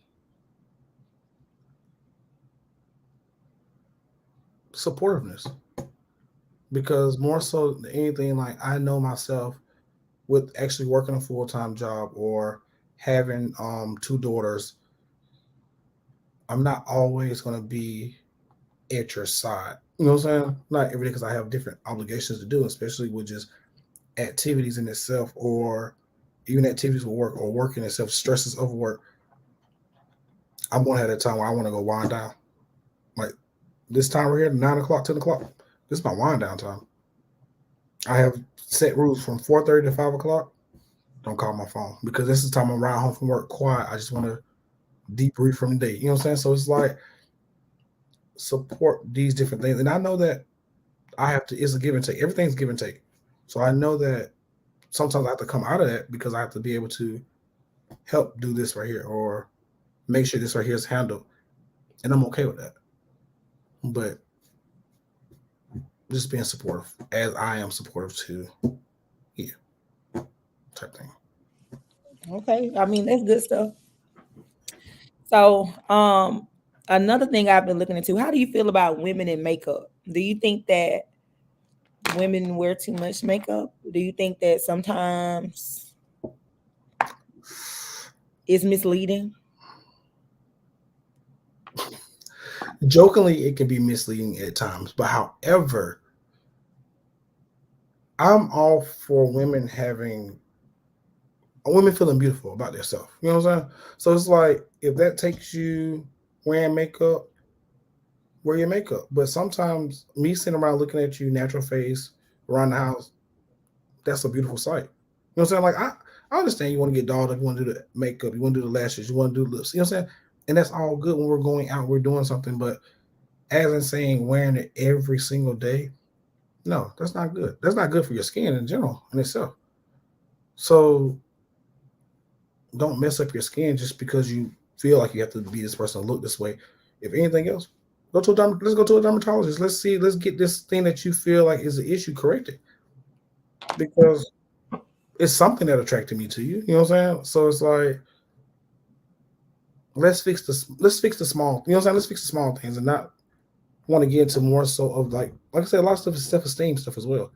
supportiveness. Because more so than anything, like I know myself with actually working a full time job or having two daughters, I'm not always gonna be at your side. You know what I'm saying? Not every day because I have different obligations to do, especially with just activities in itself or even activities with work or work in itself, stresses of work. I'm gonna have that time where I want to go wind down. Like this time right here, 9 o'clock, 10 o'clock. This is my wind down time. I have set rules from 4:30 to 5 o'clock. Don't call my phone because this is the time I'm riding home from work quiet. I just want to debrief from the day. You know what I'm saying? So it's like support these different things. And I know that I have to, it's a give and take. Everything's give and take. So I know that sometimes I have to come out of that because I have to be able to help do this right here or make sure this right here is handled. And I'm okay with that. But just being supportive as I am supportive to you type thing. okay. I mean, that's good stuff. So, another thing I've been looking into, how do you feel about women in makeup? Do you think that women wear too much makeup? Do you think that sometimes it's misleading? Jokingly, it can be misleading at times. But however, I'm all for women feeling beautiful about themselves. You know what I'm saying? So it's like if that takes you wearing makeup, wear your makeup. But sometimes me sitting around looking at you natural face around the house, that's a beautiful sight. You know what I'm saying? Like I understand you want to get dolled up, you want to do the makeup, you want to do the lashes, you want to do the lips. You know what I'm saying? And that's all good when we're going out, we're doing something. But as in saying wearing it every single day, no, that's not good. That's not good for your skin in general in itself. So don't mess up your skin just because you feel like you have to be this person, look this way. If anything else, let's go to a dermatologist. Let's see, let's get this thing that you feel like is an issue corrected because it's something that attracted me to you. You know what I'm saying? So it's like let's fix the small. You know what I'm saying? Let's fix the small things and not want to get into more so of like I said, a lot of stuff is self-esteem stuff as well.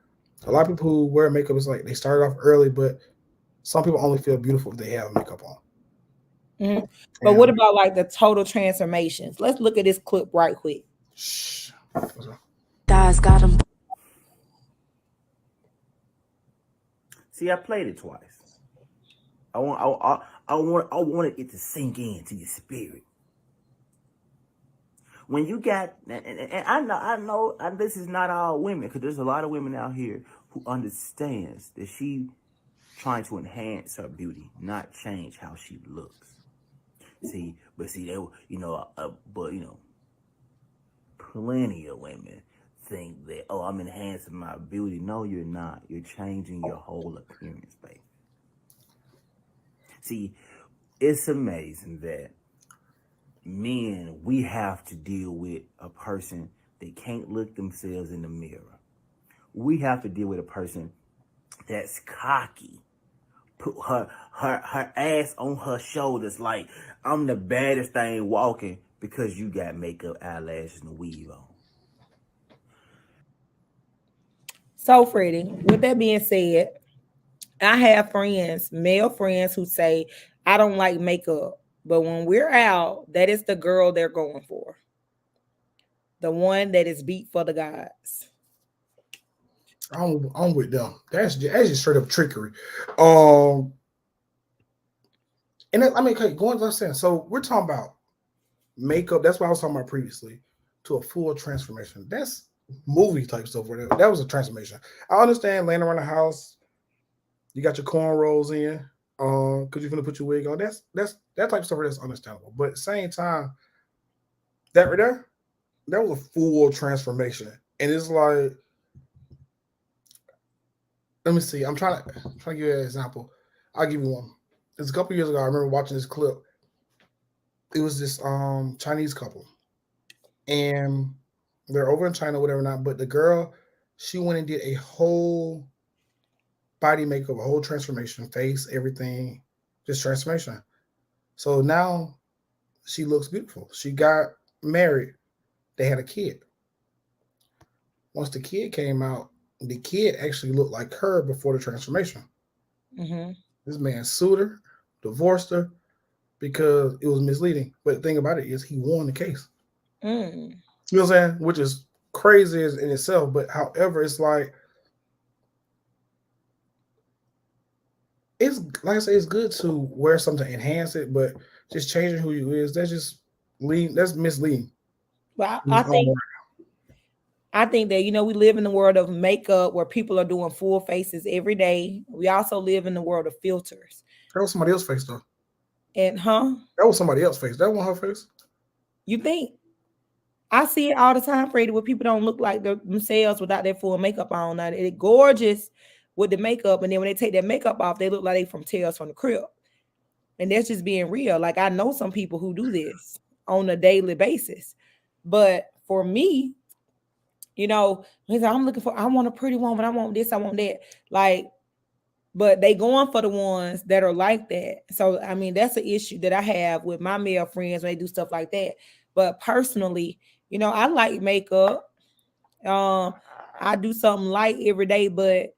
A lot of people who wear makeup is like they started off early, but some people only feel beautiful if they have makeup on. Mhm. But what And about like the total transformations? Let's look at this clip right quick. shh. Guys got them. See, I played it twice. I wanted it to sink into your spirit. When you got, and and this is not all women, because there's a lot of women out here who understands that she trying to enhance her beauty, not change how she looks. See, they, but plenty of women think that, oh, I'm enhancing my beauty. No, you're not. You're changing your whole appearance, babe. See, it's amazing that men, we have to deal with a person They can't look themselves in the mirror. We have to deal with a person that's cocky. Put her ass on her shoulders like I'm the baddest thing walking because you got makeup, eyelashes, and a weave on. So, Freddie, with that being said, I have friends, male friends, who say, I don't like makeup. But when we're out, that is the girl they're going for. The one that is beat for the gods. I'm with them. That's just straight up trickery. Um, and I mean, okay, going to saying, so we're talking about makeup. That's what I was talking about previously. To a full transformation. That's movie type stuff. Whatever. That was a transformation. I understand laying around the house. You got your cornrows in, because you're gonna put your wig on. That's that type of stuff. That's understandable. But at the same time, that right there, that was a full transformation, and it's like, let me see. I'm trying to give you an example. I'll give you one. It's a couple years ago. I remember watching this clip. It was this Chinese couple, and they're over in China, whatever not. But the girl, she went and did a whole body makeup, a whole transformation, face, everything, just transformation. So now she looks beautiful. She got married. They had a kid. Once the kid came out, the kid actually looked like her before the transformation. Mm-hmm. This man sued her, divorced her because it was misleading. But the thing about it is he won the case. Mm. You know what I'm saying? Which is crazy in itself. But however, it's like, it's like I say, it's good to wear something to enhance it, but just changing who you is, that's just that's misleading. Well, I think that, we live in the world of makeup where people are doing full faces every day. We also live in the world of filters. That was somebody else's face, though. And that was somebody else's face. That wasn't her face. You think? I see it all the time, Freddie, where people don't look like themselves without their full makeup on. Now, they're gorgeous with the makeup, and then when they take their makeup off, they look like they from Tales from the Crypt. And that's just being real. Like, I know some people who do this on a daily basis. But for me, I'm looking for, I want a pretty woman. I want this, I want that. Like, but they going for the ones that are like that. So, I mean, that's an issue that I have with my male friends when they do stuff like that. But personally, I like makeup. I do something light every day, but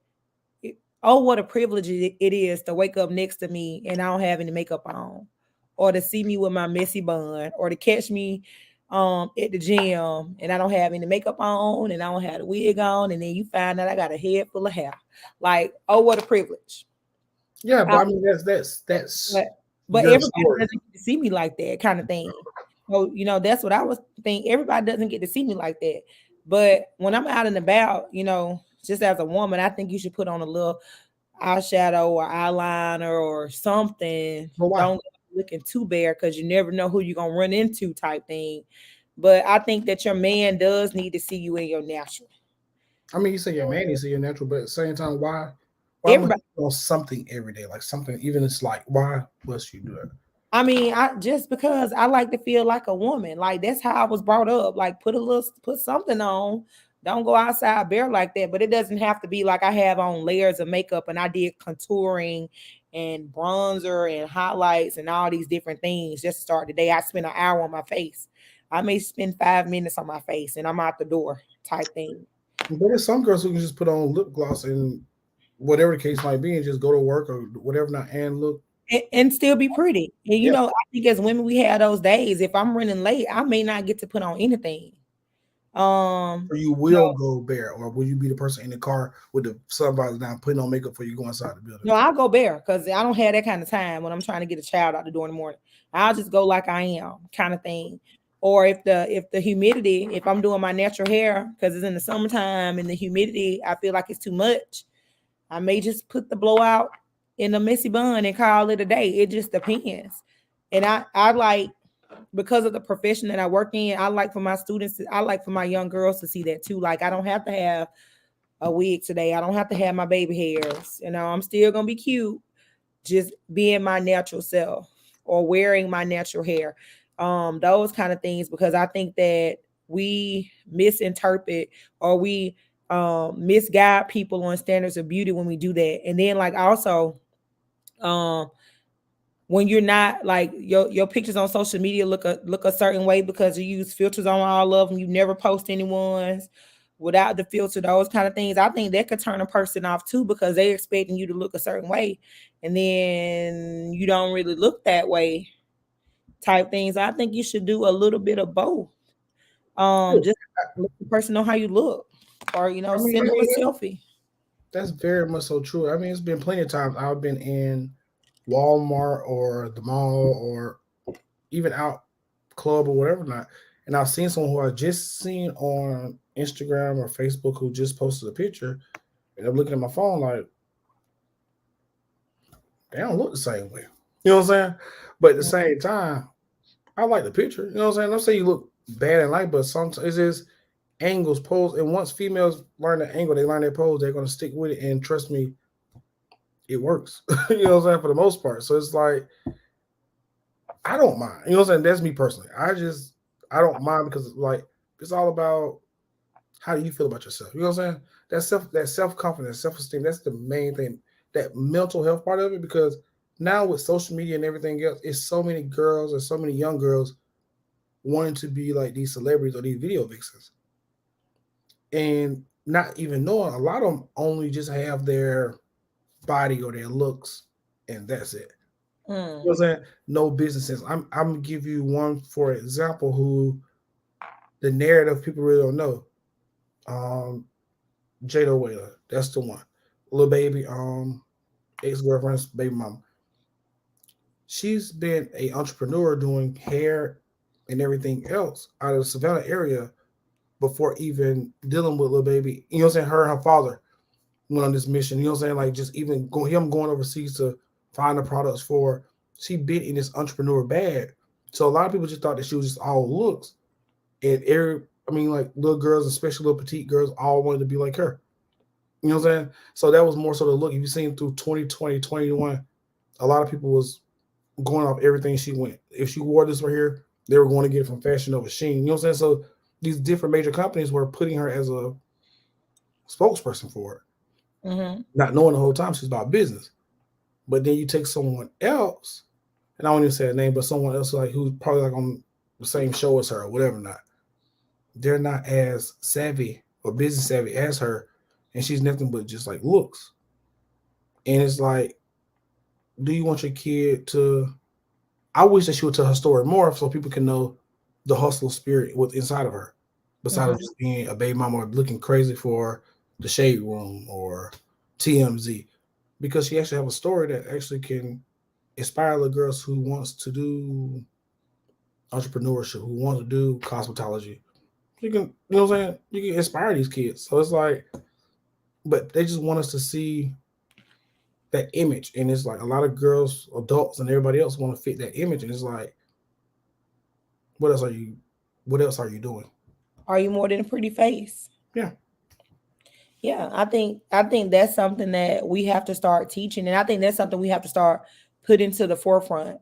what a privilege it is to wake up next to me and I don't have any makeup on, or to see me with my messy bun, or to catch me at the gym and I don't have any makeup on and I don't have the wig on, and then you find out I got a head full of hair. Like, what a privilege. Yeah, but I mean that's but everybody doesn't get to see me like that, kind of thing. So, that's what I was thinking. Everybody doesn't get to see me like that. But when I'm out and about, just as a woman, I think you should put on a little eyeshadow or eyeliner or something. Don't go looking too bare, because you never know who you're going to run into, type thing. But I think that your man does need to see you in your natural. I mean, you say your man needs to see your natural, but at the same time, why everybody wants something every day, like something, even it's like, why must you do it? I mean, just because I like to feel like a woman. Like, that's how I was brought up. Like, put something on. Don't go outside bare like that. But it doesn't have to be like I have on layers of makeup and I did contouring and bronzer and highlights and all these different things just to start the day. I spend an hour on my face. I may spend 5 minutes on my face and I'm out the door, type thing. But there's some girls who can just put on lip gloss and whatever the case might be and just go to work or whatever not and look. And still be pretty. And I think as women, we have those days. If I'm running late, I may not get to put on anything. Or you will go bare, or will you be the person in the car with the sunvisor down putting on makeup before you go inside the building? No, I'll go bare because I don't have that kind of time when I'm trying to get a child out the door in the morning. I'll just go like I am, kind of thing. Or if the humidity, if I'm doing my natural hair, because it's in the summertime and the humidity, I feel like it's too much, I may just put the blowout in a messy bun and call it a day. It just depends. And I like, because of the profession that I work in, I like for my students, I like for my young girls to see that too. Like, I don't have to have a wig today. I don't have to have my baby hairs. I'm still going to be cute, just being my natural self or wearing my natural hair. Those kind of things, because I think that we misinterpret or we misguide people on standards of beauty when we do that. And then like also when you're not like your pictures on social media look a certain way because you use filters on all of them. You never post anyone's without the filter, those kind of things. I think that could turn a person off too because they're expecting you to look a certain way and then you don't really look that way type things. I think you should do a little bit of both. Just let the person know how you look or, send them a selfie. That's very much so true. I mean, it's been plenty of times I've been in Walmart or the mall or even out club or whatever not, and I've seen someone who I just seen on Instagram or Facebook who just posted a picture, and I'm looking at my phone like they don't look the same way. You know what I'm saying? But at the same time, I like the picture. You know what I'm saying? Don't say you look bad in light, but sometimes it's just angles, pose, and once females learn the angle, they learn their pose, they're gonna stick with it, and trust me, it works. You know what I'm saying? For the most part. So it's like I don't mind. You know what I'm saying? That's me personally. I don't mind because like it's all about how do you feel about yourself. You know what I'm saying? That self-confidence, self-esteem, that's the main thing. That mental health part of it, because now with social media and everything else, it's so many girls and so many young girls wanting to be like these celebrities or these video vixens. And not even knowing a lot of them only just have their body or their looks and that's it. You know what I'm saying? No business sense. I'm gonna give you one for example who the narrative people really don't know. Jada Whaler, that's the one. Little baby, ex-girlfriend's baby mama. She's been an entrepreneur doing hair and everything else out of the Savannah area before even dealing with little baby. You know what I'm saying? Her and her father went on this mission. You know what I'm saying? Like just even him going overseas to find the products for. She been in this entrepreneur bag. So a lot of people just thought that she was just all looks. And like little girls, especially little petite girls, all wanted to be like her. You know what I'm saying? So that was more so the look. If you've seen through 2020, 2021, a lot of people was going off everything she went. If she wore this right here, they were going to get it from Fashion Nova Sheen. You know what I'm saying? So these different major companies were putting her as a spokesperson for it, not knowing the whole time she's about business. But then you take someone else, and I won't even say a name, but someone else like who's probably like on the same show as her or whatever not. They're not as savvy or business savvy as her, and she's nothing but just like looks. And it's like, do you want your kid to? I wish that she would tell her story more so people can know the hustle spirit what's inside of her, besides of just being a baby mama or looking crazy for the Shade Room or TMZ, because she actually have a story that actually can inspire the girls who wants to do entrepreneurship, who want to do cosmetology. You can, you know what I'm saying? You can inspire these kids. So it's like, but they just want us to see that image. And it's like a lot of girls, adults, and everybody else want to fit that image. And it's like, what else are you doing? Are you more than a pretty face? Yeah. Yeah, I think that's something that we have to start teaching, and I think that's something we have to start putting to the forefront.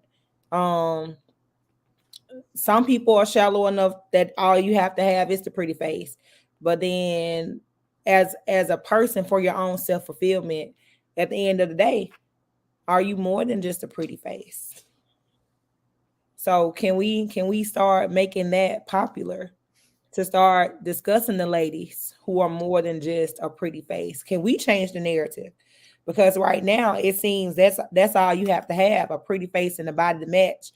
Some people are shallow enough that all you have to have is the pretty face, but then as a person for your own self-fulfillment, at the end of the day, are you more than just a pretty face? So can we start making that popular? To start discussing the ladies who are more than just a pretty face. Can we change the narrative? Because right now it seems that's all you have to have, a pretty face and a body to match.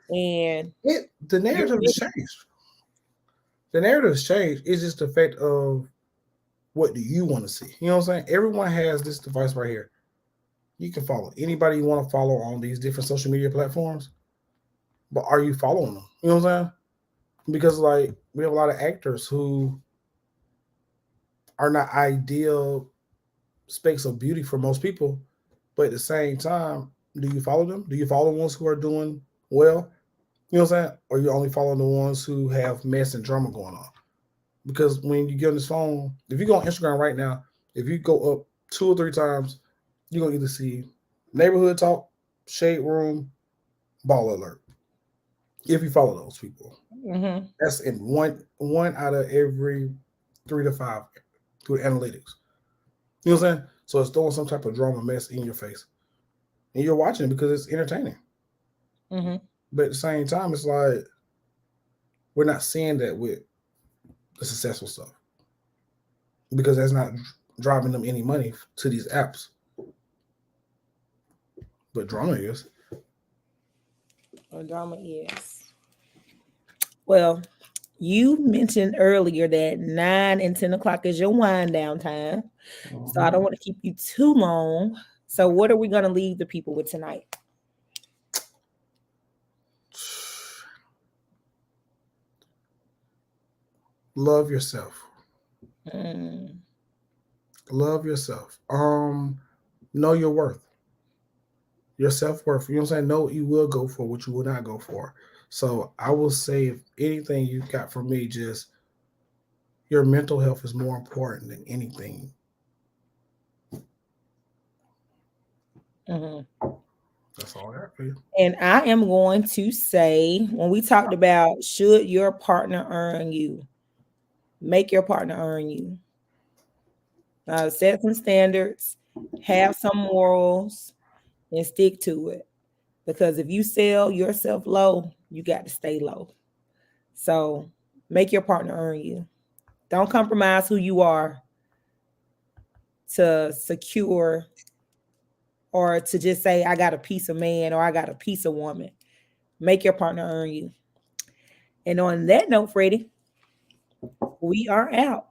And the narrative has changed. The narrative has changed. It's just the fact of what do you want to see? You know what I'm saying? Everyone has this device right here. You can follow anybody you want to follow on these different social media platforms, but are you following them? You know what I'm saying? Because like we have a lot of actors who are not ideal specs of beauty for most people, but at the same time, do you follow them? Do you follow the ones who are doing well? You know what I'm saying? Or you only follow the ones who have mess and drama going on? Because when you get on this phone, if you go on Instagram right now, if you go up 2 or 3 times, you're gonna either see neighborhood talk, Shade Room, Ball Alert. If you follow those people, Mm-hmm. that's in one out of every 3 to 5 through analytics. You know what I'm saying? So it's throwing some type of drama mess in your face, and you're watching it because it's entertaining. Mm-hmm. But at the same time, it's like we're not seeing that with the successful stuff because that's not driving them any money to these apps. But drama is. Or drama is. Well, you mentioned earlier that 9 and 10 o'clock is your wind down time. So I don't want to keep you too long. So what are we going to leave the people with tonight? Love yourself. Mm. Love yourself. Know your worth. Your self-worth. You know what I'm saying? Know what you will go for, what you will not go for. So I will say, if anything you got from me, just your mental health is more important than anything. Mm-hmm. That's all I got for you. And I am going to say, when we talked about should your partner earn you, make your partner earn you. Set some standards, have some morals, and stick to it. Because if you sell yourself low, you got to stay low. So make your partner earn you. Don't compromise who you are to secure or to just say, I got a piece of man or I got a piece of woman. Make your partner earn you. And on that note, Freddie, we are out.